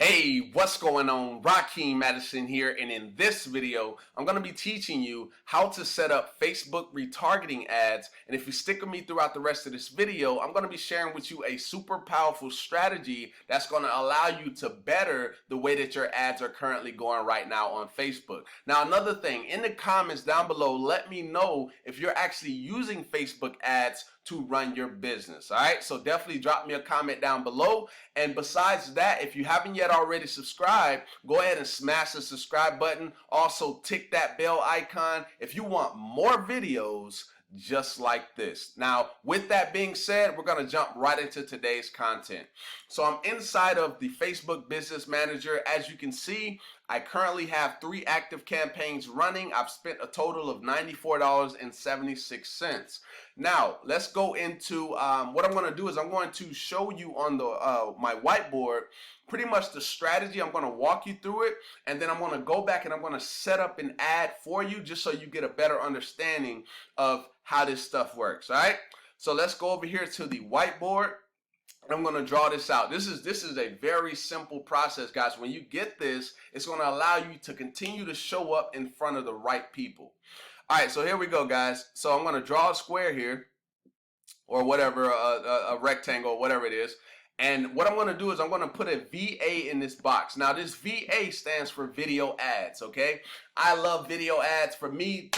Hey, what's going on? Rakeem Madison here, and in this video, I'm going to be teaching you how to set up Facebook retargeting ads. And if you stick with me throughout the rest of this video, I'm going to be sharing with you a super powerful strategy that's going to allow you to better the way that your ads are currently going right now on Facebook. Now, another thing, in the comments down below, let me know if you're actually using Facebook ads to run your business. All right, so definitely drop me a comment down below. And besides that, if you haven't yet already subscribed, go ahead and smash the subscribe button. Also tick that bell icon if you want more videos just like this. Now, with that being said, we're going to jump right into today's content. So I'm inside of the Facebook Business Manager. As you can see, I currently have 3 active campaigns running. I've spent a total of $94.76. Now, let's go into what I'm going to do is I'm going to show you on the my whiteboard pretty much the strategy. I'm going to walk you through it, and then I'm going to go back and I'm going to set up an ad for you just so you get a better understanding of how this stuff works. All right, so let's go over here to the whiteboard. I'm going to draw this out. This is a very simple process, guys. When you get this, it's going to allow you to continue to show up in front of the right people. All right, so here we go, guys. So I'm going to draw a square here, or whatever, a rectangle, whatever it is. And what I'm going to do is I'm going to put a VA in this box. Now, this VA stands for video ads, okay? I love video ads. For me,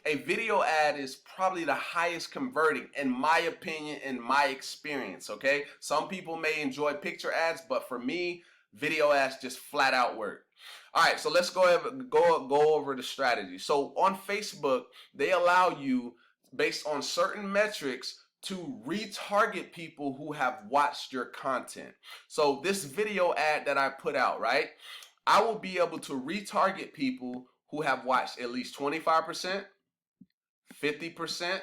a video ad is probably the highest converting, in my opinion, in my experience, okay? Some people may enjoy picture ads, but for me, video ads just flat out work. All right, so let's go over the strategy. So on Facebook, they allow you, based on certain metrics, to retarget people who have watched your content. So this video ad that I put out, right? I will be able to retarget people who have watched at least 25%, 50%,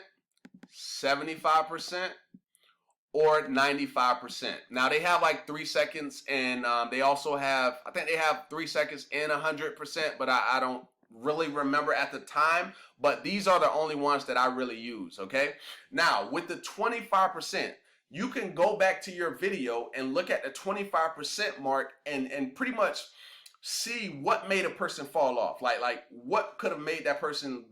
75%, or 95%. Now they have like 3 seconds, and they also have, I think they have 3 seconds and 100%, but I don't really remember at the time, but these are the only ones that I really use, okay? Now, with the 25%, you can go back to your video and look at the 25% mark and pretty much see what made a person fall off. Like what could have made that person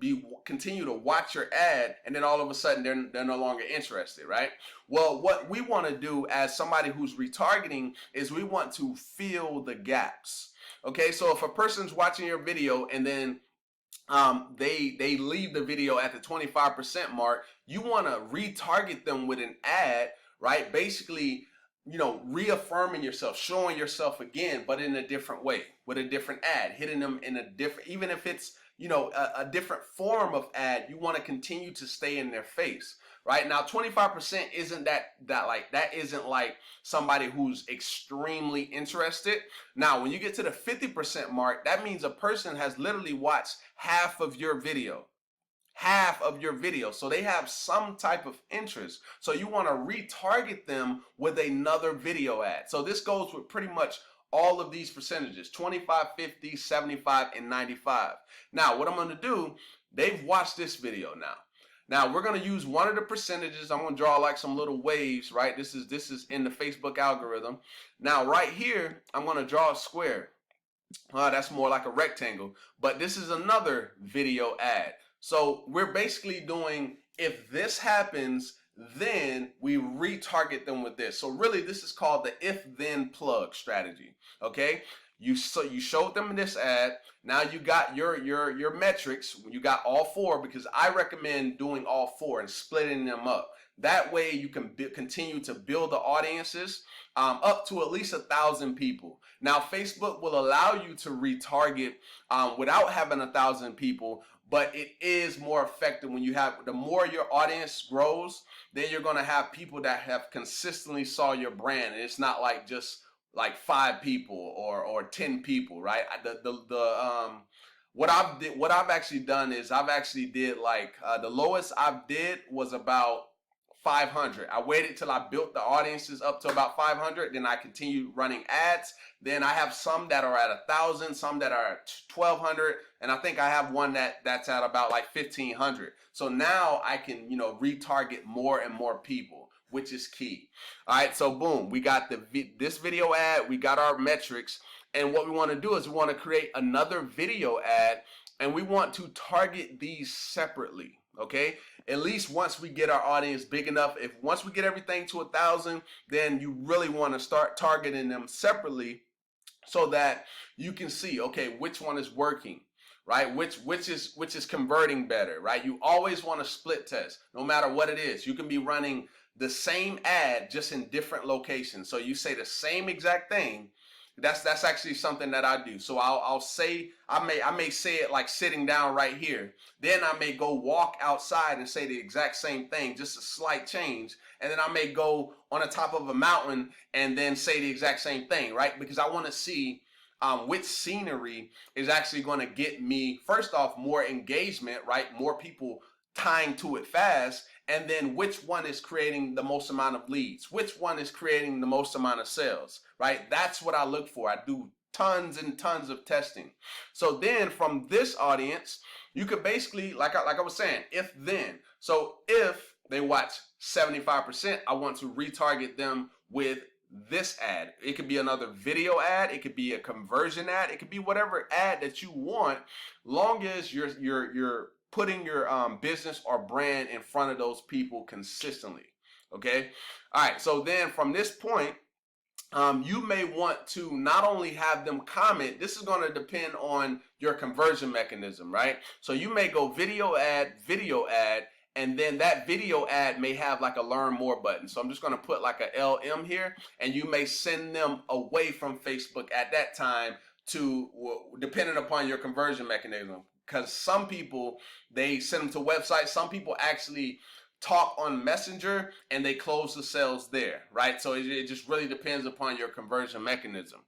continue to watch your ad, and then all of a sudden they're no longer interested, right? Well, what we want to do as somebody who's retargeting is we want to fill the gaps. Okay, so if a person's watching your video and then they leave the video at the 25% mark, you want to retarget them with an ad, right? Basically, you know, reaffirming yourself, showing yourself again, but in a different way, with a different ad, hitting them in a different, even if it's, you know, a different form of ad, you want to continue to stay in their face. Right now, 25% isn't that isn't like somebody who's extremely interested. Now, when you get to the 50% mark, that means a person has literally watched half of your video. So they have some type of interest. So you want to retarget them with another video ad. So this goes with pretty much all of these percentages: 25, 50, 75, and 95. Now, what I'm going to do, they've watched this video now. Now we're going to use one of the percentages. I'm going to draw like some little waves, right? This is in the Facebook algorithm. Now right here, I'm going to draw a square. That's more like a rectangle, but this is another video ad. So we're basically doing, if this happens, then we retarget them with this. So really this is called the if-then plug strategy, okay? You showed them this ad. Now you got your metrics. You got all 4, because I recommend doing all 4 and splitting them up. That way you can continue to build the audiences up to at least 1,000 people. Now Facebook will allow you to retarget without having 1,000 people, but it is more effective when you have, the more your audience grows, then you're going to have people that have consistently saw your brand, and it's not like just like 5 people or 10 people, right? What I've actually done is I've actually did like the lowest I've did was about 500. I waited till I built the audiences up to about 500, then I continued running ads. Then I have some that are at 1,000, some that are at 1,200, and I think I have one that's at about like 1,500. So now I can, you know, retarget more and more people. which is key. All right, so boom, we got this video ad, we got our metrics, and what we want to do is we want to create another video ad, and we want to target these separately. Okay, at least once we get our audience big enough, if once we get everything to 1,000, then you really want to start targeting them separately so that you can see, okay, which one is working, right? Which is converting better, right? You always want to split test, no matter what it is. You can be running the same ad just in different locations. So you say the same exact thing. That's actually something that I do. So I'll say, I may say it like sitting down right here. Then I may go walk outside and say the exact same thing, just a slight change. And then I may go on the top of a mountain and then say the exact same thing, right? Because I want to see which scenery is actually going to get me, first off, more engagement, right? More people tying to it fast, and then which one is creating the most amount of leads, which one is creating the most amount of sales, right? That's what I look for. I do tons and tons of testing. So then from this audience, you could basically, like I was saying, if then. So if they watch 75%, I want to retarget them with this ad. It could be another video ad, it could be a conversion ad, it could be whatever ad that you want, long as you're putting your business or brand in front of those people consistently. Okay, all right, so then from this point, you may want to not only have them comment, this is going to depend on your conversion mechanism, right? So you may go video ad, and then that video ad may have like a learn more button. So I'm just going to put like a LM here, and you may send them away from Facebook at that time to, depending upon your conversion mechanism. Because some people, they send them to websites. Some people actually talk on Messenger and they close the sales there, right? So it just really depends upon your conversion mechanism.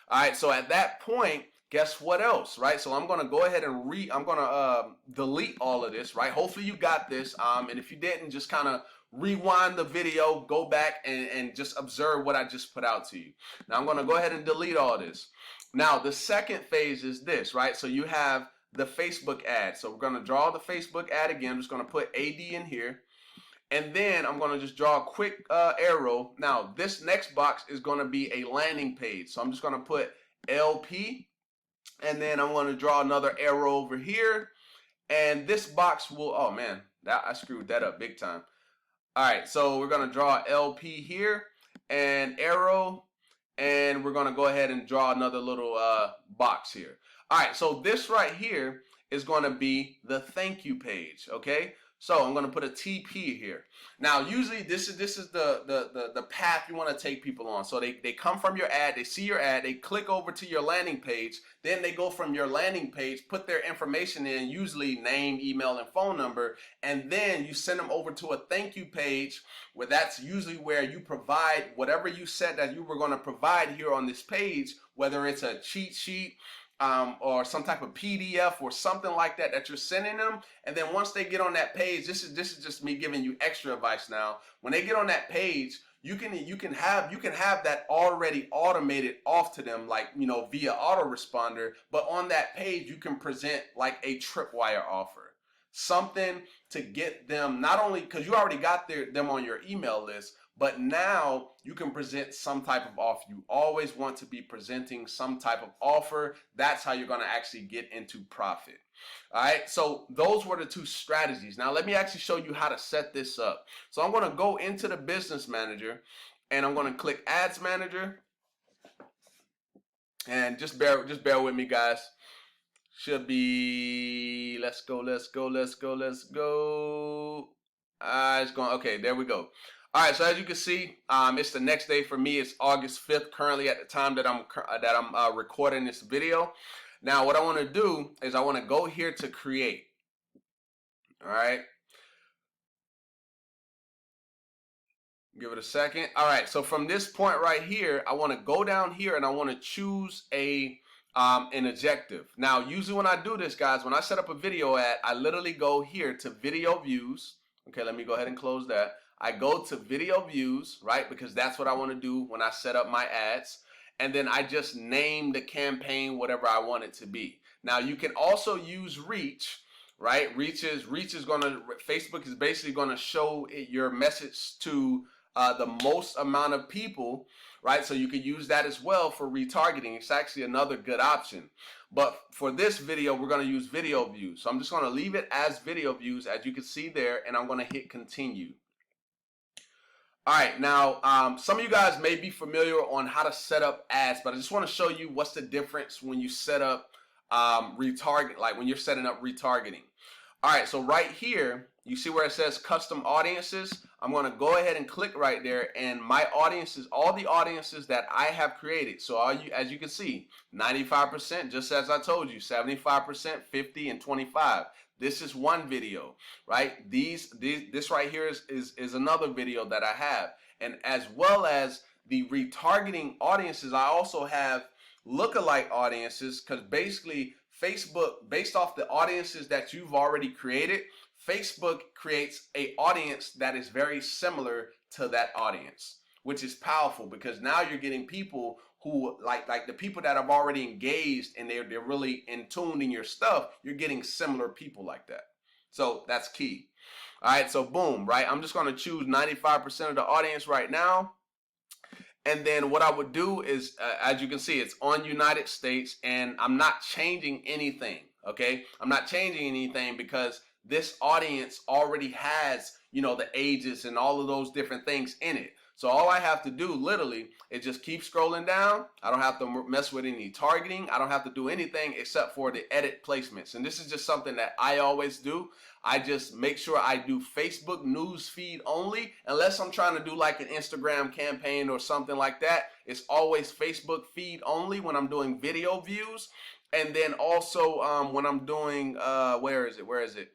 All right, so at that point, guess what else, right? So I'm going to go ahead and delete all of this, right? Hopefully you got this. And if you didn't, just kind of rewind the video, go back and just observe what I just put out to you. Now I'm going to go ahead and delete all this. Now the second phase is this, right? So you have the Facebook ad. So we're going to draw the Facebook ad again. I'm just going to put AD in here. And then I'm going to just draw a quick arrow. Now this next box is going to be a landing page. So I'm just going to put LP. And then I'm going to draw another arrow over here. And this box will, oh man, I screwed that up big time. All right, so we're going to draw LP here and arrow. And we're going to go ahead and draw another little box here. All right, so this right here is going to be the thank you page, okay? So I'm going to put a TP here. Now, usually this is the path you want to take people on. So they come from your ad, they see your ad, they click over to your landing page, then they go from your landing page, put their information in, usually name, email, and phone number, and then you send them over to a thank you page, where that's usually where you provide whatever you said that you were going to provide here on this page, whether it's a cheat sheet, or some type of PDF or something like that that you're sending them. And then once they get on that page, this is just me giving you extra advice now. When they get on that page, you can have that already automated off to them, like, you know, via autoresponder. But on that page, you can present like a tripwire offer, something to get them, not only because you already got them on your email list, but now you can present some type of offer. You always want to be presenting some type of offer. That's how you're going to actually get into profit. All right, so those were the two strategies. Now let me actually show you how to set this up. So I'm going to go into the business manager, and I'm going to click ads manager, and just bear with me, guys. Should be, let's go. It's going, okay, there we go. All right, so as you can see, it's the next day for me. It's August 5th currently at the time that I'm recording this video. Now, what I want to do is I want to go here to create. All right. Give it a second. All right, so from this point right here, I want to go down here and I want to choose an objective. Now, usually when I do this, guys, when I set up a video ad, I literally go here to video views. Okay, let me go ahead and close that. I go to video views, right? Because that's what I want to do when I set up my ads. And then I just name the campaign whatever I want it to be. Now you can also use reach, right? Reach is going to, Facebook is basically going to show your message to the most amount of people, right? So you could use that as well for retargeting. It's actually another good option. But for this video, we're going to use video views. So I'm just going to leave it as video views, as you can see there, and I'm going to hit continue. All right, now some of you guys may be familiar on how to set up ads, but I just want to show you what's the difference when you set up retarget, like when you're setting up retargeting. All right, so right here, you see where it says custom audiences? I'm going to go ahead and click right there, and my audiences, all the audiences that I have created. So as you can see, 95%, just as I told you, 75%, 50, and 25. This is one video, right? This right here is another video that I have. And as well as the retargeting audiences, I also have lookalike audiences, because basically Facebook, based off the audiences that you've already created, Facebook creates an audience that is very similar to that audience, which is powerful, because now you're getting people who like the people that have already engaged and they're really in tune in your stuff. You're getting similar people like that. So that's key. All right, so boom, right? I'm just going to choose 95% of the audience right now. And then what I would do is, as you can see, it's on United States, and I'm not changing anything, okay? I'm not changing anything because this audience already has, you know, the ages and all of those different things in it. So all I have to do literally is just keep scrolling down. I don't have to mess with any targeting. I don't have to do anything except for the edit placements. And this is just something that I always do. I just make sure I do Facebook news feed only, unless I'm trying to do like an Instagram campaign or something like that. It's always Facebook feed only when I'm doing video views. And then also when I'm doing, where is it?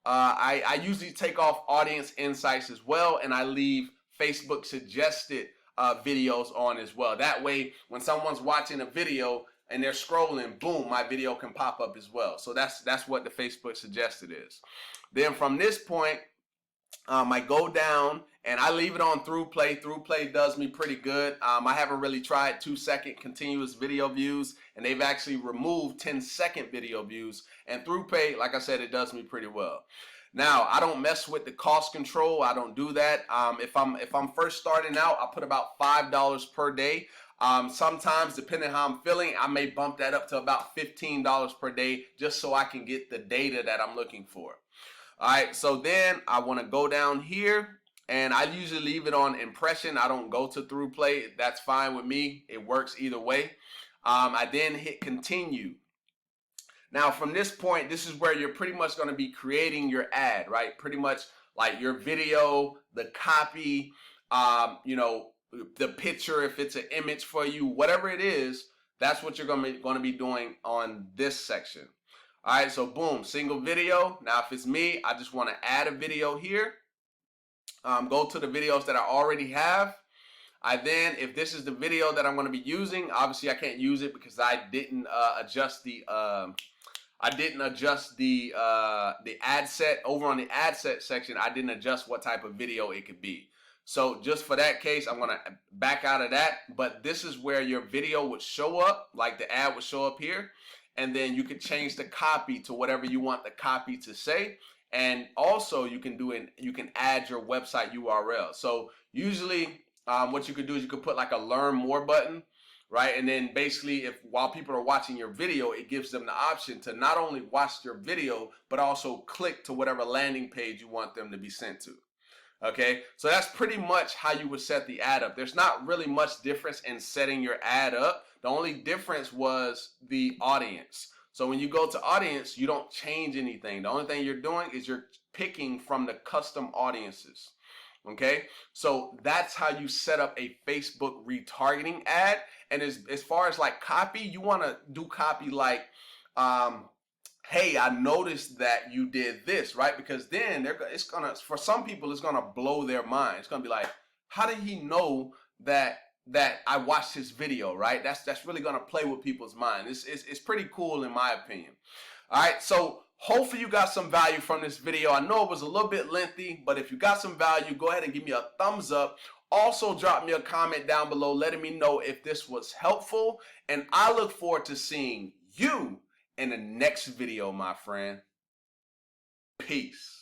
I usually take off audience insights as well, and I leave Facebook suggested videos on as well. That way, when someone's watching a video and they're scrolling, boom, my video can pop up as well. So that's what the Facebook suggested is. Then from this point, I go down and I leave it on through play. Through play does me pretty good. I haven't really tried 2-second continuous video views, and they've actually removed 10-second video views. And through play, like I said, it does me pretty well. Now, I don't mess with the cost control. I don't do that. If I'm first starting out, I put about $5 per day. Sometimes, depending on how I'm feeling, I may bump that up to about $15 per day, just so I can get the data that I'm looking for. All right, so then I want to go down here, and I usually leave it on impression. I don't go to through play. That's fine with me. It works either way. I then hit continue. Now, from this point, this is where you're pretty much going to be creating your ad, right? Pretty much like your video, the copy, you know, the picture, if it's an image for you, whatever it is, that's what you're going to be doing on this section. All right, so boom, single video. Now, if it's me, I just want to add a video here. Go to the videos that I already have. If this is the video that I'm going to be using, obviously I can't use it because I didn't adjust the ad set. Over on the ad set section, I didn't adjust what type of video it could be. So just for that case, I'm going to back out of that. But this is where your video would show up, like the ad would show up here. And then you could change the copy to whatever you want the copy to say. And also you can add your website URL. So usually what you could do is you could put like a learn more button, right? And then basically while people are watching your video, it gives them the option to not only watch your video, but also click to whatever landing page you want them to be sent to. Okay, so that's pretty much how you would set the ad up. There's not really much difference in setting your ad up. The only difference was the audience. So when you go to audience, you don't change anything. The only thing you're doing is you're picking from the custom audiences. Okay, so that's how you set up a Facebook retargeting ad. And as far as like copy, you want to do copy like, hey, I noticed that you did this, right? Because then for some people, it's gonna blow their mind. It's gonna be like, how did he know that I watched his video, right? That's really gonna play with people's mind. It's pretty cool in my opinion. All right, so hopefully you got some value from this video. I know it was a little bit lengthy, but if you got some value, go ahead and give me a thumbs up. Also, drop me a comment down below letting me know if this was helpful. And I look forward to seeing you in the next video, my friend. Peace.